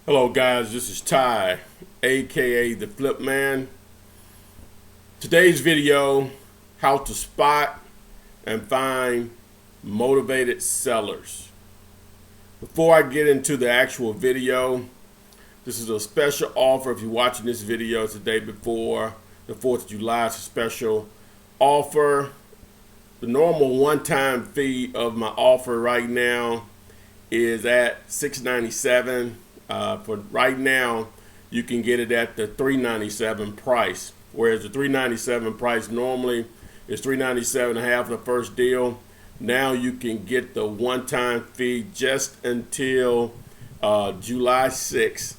Hello guys, this is Ty, aka the Flip Man. Today's video, how to spot and find motivated sellers. Before I get into the actual video, this is a special offer. If you're watching this video today before the 4th of July, it's a special offer. The normal one-time fee of my offer right now is at $6.97. For right now, you can get it at the $3.97 price, whereas the $3.97 price normally is $3.97 half the first deal. Now you can get the one-time fee just until July 6th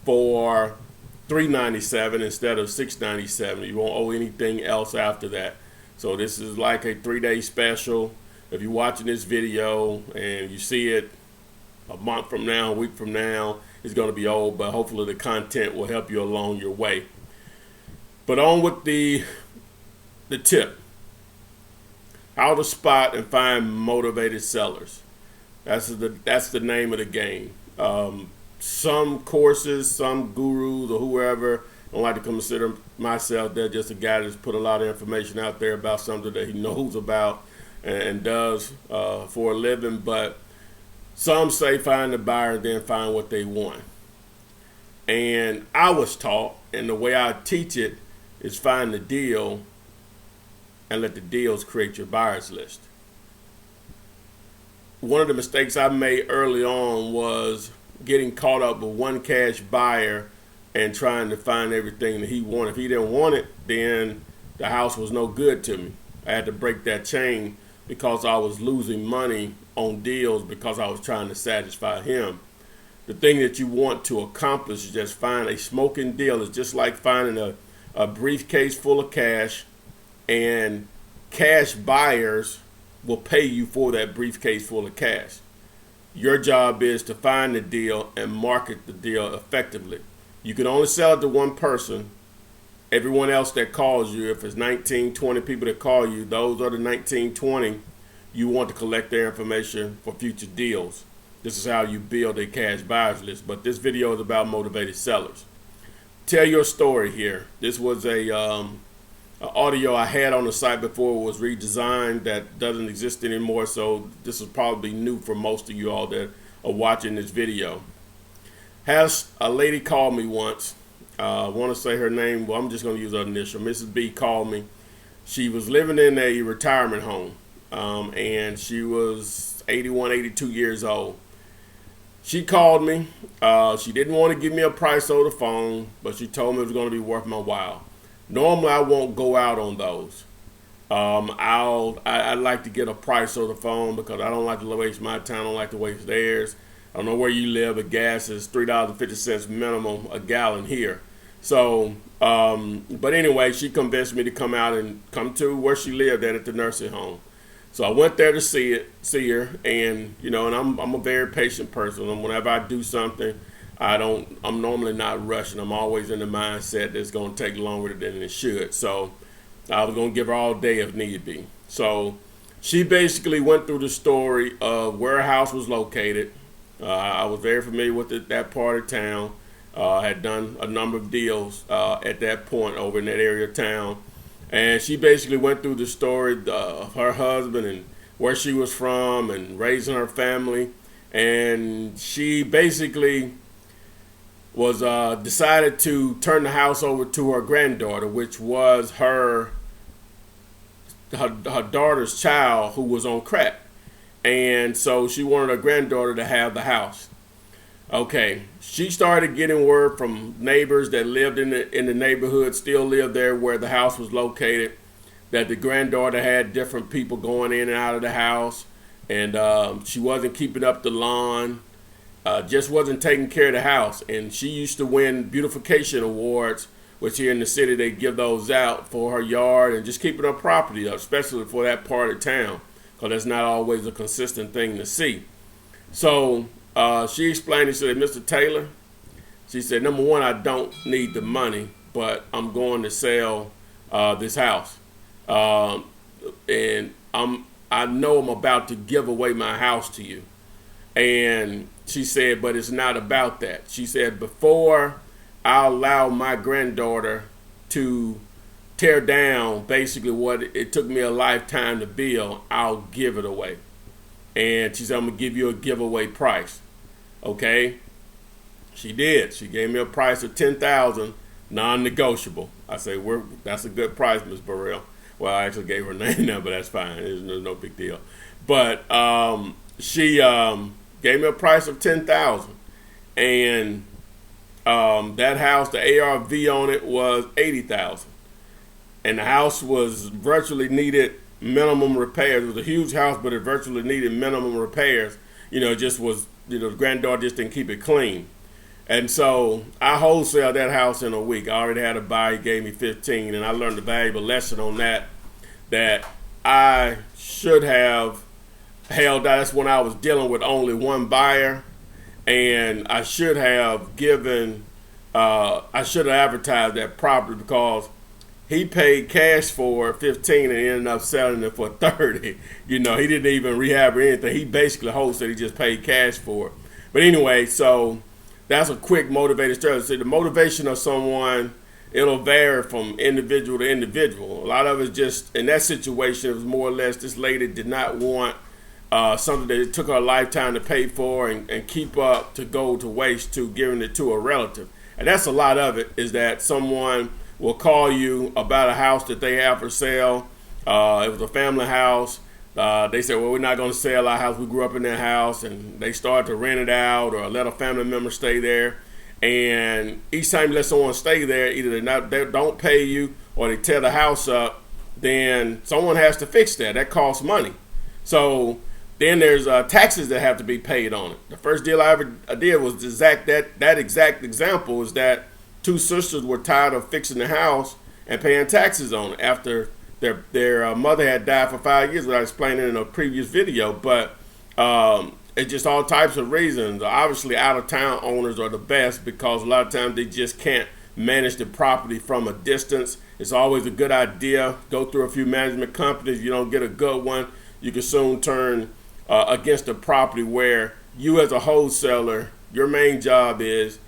for $3.97 instead of $6.97. You won't owe anything else after that. So this is like a 3-day special. If you're watching this video and you see it a month from now, a week from now, it's going to be old, but hopefully the content will help you along your way. But on with the tip. How to spot and find motivated sellers. That's the name of the game. Some courses, some gurus or whoever, I don't like to consider myself, they're just a guy that's put a lot of information out there about something that he knows about and does for a living, but some say find the buyer and then find what they want. And I was taught, and the way I teach it is find the deal and let the deals create your buyers list. One of the mistakes I made early on was getting caught up with one cash buyer and trying to find everything that he wanted. If he didn't want it, then the house was no good to me. I had to break that chain because I was losing money on deals because I was trying to satisfy him. The thing that you want to accomplish is just find a smoking deal. It's just like finding a briefcase full of cash, and cash buyers will pay you for that briefcase full of cash. Your job is to find the deal and market the deal effectively. You can only sell it to one person. Everyone else that calls you, if it's 19, 20 people that call you, those are the 19, 20 you want to collect their information for future deals. This is how you build a cash buyers list. But this video is about motivated sellers. Tell your story here. This was a audio I had on the site before it was redesigned that doesn't exist anymore. So this is probably new for most of you all that are watching this video. Has a lady called me once. I want to say her name. Well, I'm just going to use her initial. Mrs. B called me. She was living in a retirement home. And she was 81, 82 years old. She called me. She didn't want to give me a price over the phone, but she told me it was going to be worth my while. Normally, I won't go out on those. I like to get a price over the phone because I don't like to waste my time. I don't like to waste theirs. I don't know where you live, but gas is $3.50 minimum a gallon here. So, but anyway, she convinced me to come out and come to where she lived at the nursing home. So I went there to see her, and and I'm a very patient person. And whenever I do something, I'm normally not rushing. I'm always in the mindset that it's going to take longer than it should. So I was going to give her all day if need be. So she basically went through the story of where her house was located. I was very familiar with that part of town. Had done a number of deals at that point over in that area of town. And she basically went through the story of her husband and where she was from and raising her family. And she basically was decided to turn the house over to her granddaughter, which was her daughter's child who was on crack. And so she wanted her granddaughter to have the house. Okay, she started getting word from neighbors that lived in the neighborhood, still lived there where the house was located, that the granddaughter had different people going in and out of the house, and she wasn't keeping up the lawn, just wasn't taking care of the house. And she used to win beautification awards, which here in the city they give those out for her yard and just keeping her property up, especially for that part of town, because that's not always a consistent thing to see. So she explained, she said, Mr. Taylor, she said, number one, I don't need the money, but I'm going to sell this house. And I know I'm about to give away my house to you. And she said, but it's not about that. She said, before I allow my granddaughter to tear down basically what it took me a lifetime to build, I'll give it away. And she said, I'm going to give you a giveaway price. Okay? She did. She gave me a price of $10,000, non-negotiable. I say, that's a good price, Ms. Burrell. Well, I actually gave her name now, but that's fine. There's no big deal. But she gave me a price of $10,000, and that house, the ARV on it was $80,000, and the house was virtually needed minimum repairs. It was a huge house, but it virtually needed minimum repairs. It just was, the granddaughter just didn't keep it clean. And so I wholesaled that house in a week. I already had a buyer, he gave me 15, and I learned a valuable lesson on that I should have held out. That's when I was dealing with only one buyer, and I should have advertised that property, because he paid cash for 15 and ended up selling it for 30. He didn't even rehab or anything. He basically wholesaled, he just paid cash for it. But anyway, so that's a quick motivated story. So the motivation of someone, it'll vary from individual to individual. A lot of it's just, in that situation, it was more or less this lady did not want something that it took her a lifetime to pay for and keep up to go to waste, to giving it to a relative. And that's a lot of it, is that someone will call you about a house that they have for sale. It was a family house. They said, well, we're not going to sell our house. We grew up in that house. And they started to rent it out or let a family member stay there. And each time you let someone stay there, either they don't pay you or they tear the house up, then someone has to fix that. That costs money. So then there's taxes that have to be paid on it. The first deal I ever did was that exact example, is that two sisters were tired of fixing the house and paying taxes on it after their mother had died for 5 years, what I explained in a previous video. But it's just all types of reasons. Obviously, out-of-town owners are the best, because a lot of times they just can't manage the property from a distance. It's always a good idea. Go through a few management companies. You don't get a good one, you can soon turn against the property, where you as a wholesaler, your main job is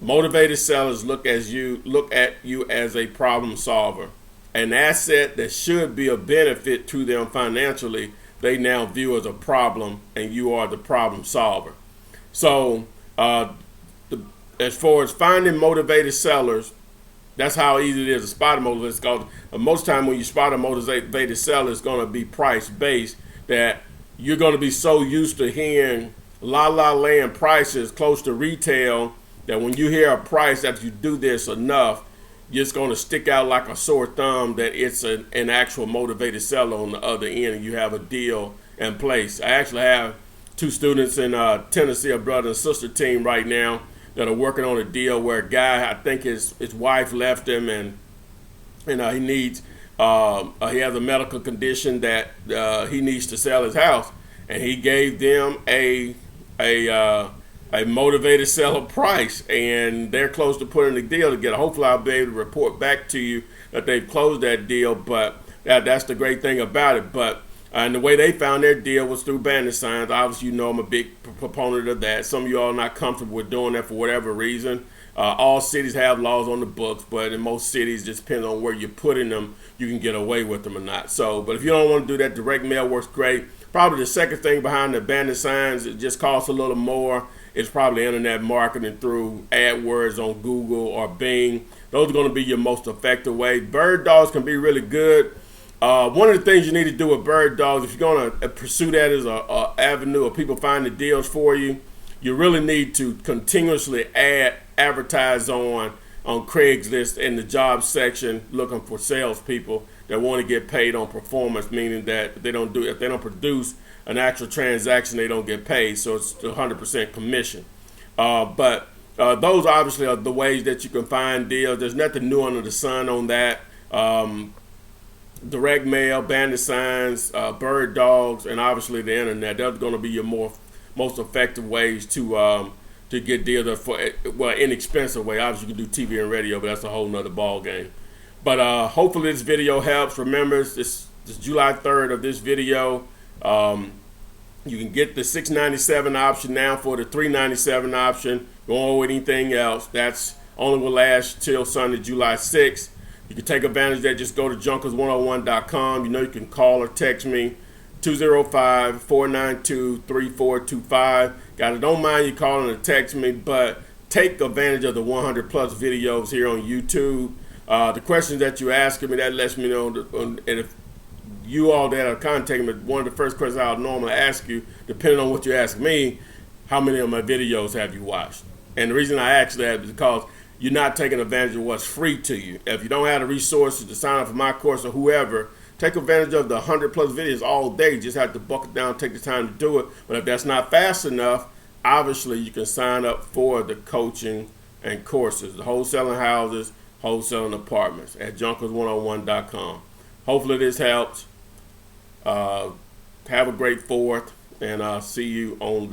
motivated sellers look at you as a problem solver. An asset that should be a benefit to them financially, they now view as a problem, and you are the problem solver. So as far as finding motivated sellers, that's how easy it is to spot a motivated seller. Most time when you spot a motivated seller, it's going to be price based, that you're going to be so used to hearing land prices close to retail that when you hear a price, after you do this enough, it's going to stick out like a sore thumb that it's an actual motivated seller on the other end, and you have a deal in place. I actually have two students in Tennessee, a brother and sister team right now, that are working on a deal where a guy, I think his wife left him, and he needs he has a medical condition that he needs to sell his house, and he gave them a motivated seller price, and they're close to putting the deal together. Hopefully I'll be able to report back to you that they've closed that deal, but that's the great thing about it. But and the way they found their deal was through bandit signs. Obviously, I'm a big proponent of that. Some of you all are not comfortable with doing that for whatever reason. All cities have laws on the books, but in most cities, it just depends on where you're putting them, you can get away with them or not. So, but if you don't want to do that, direct mail works great. Probably the second thing behind the bandit signs, it just costs a little more. It's probably internet marketing through AdWords on Google or Bing. Those are going to be your most effective way. Bird dogs can be really good. One of the things you need to do with bird dogs, if you're going to pursue that as a avenue of people finding deals for you, you really need to continuously advertise on Craigslist in the job section, looking for salespeople that want to get paid on performance, meaning that if they don't produce an actual transaction, they don't get paid. So it's 100% commission. But those obviously are the ways that you can find deals. There's nothing new under the sun on that. Direct mail, bandit signs, bird dogs, and obviously the internet. Those are going to be your most effective ways to get deals for inexpensive way. Obviously, you can do TV and radio, but that's a whole nother ball game. But hopefully this video helps. Remember, this July 3rd of this video. You can get the $697 option now for the $397 option. Don't owe anything else. That's only will last till Sunday, July 6th. You can take advantage of that. Just go to junkers101.com. You know, you can call or text me 205-492-3425. Guys, don't mind you calling or text me, but take advantage of the 100 plus videos here on YouTube. The questions that you're asking me, that lets me know, and if you all that are contacting me, one of the first questions I'll normally ask you, depending on what you ask me, how many of my videos have you watched? And the reason I ask that is because you're not taking advantage of what's free to you. If you don't have the resources to sign up for my course or whoever, take advantage of the 100 plus videos all day. You just have to buckle down, take the time to do it. But if that's not fast enough, obviously you can sign up for the coaching and courses, the wholesaling houses, wholesaling apartments at junkers101.com. Hopefully this helps. Have a great 4th, and I'll see you on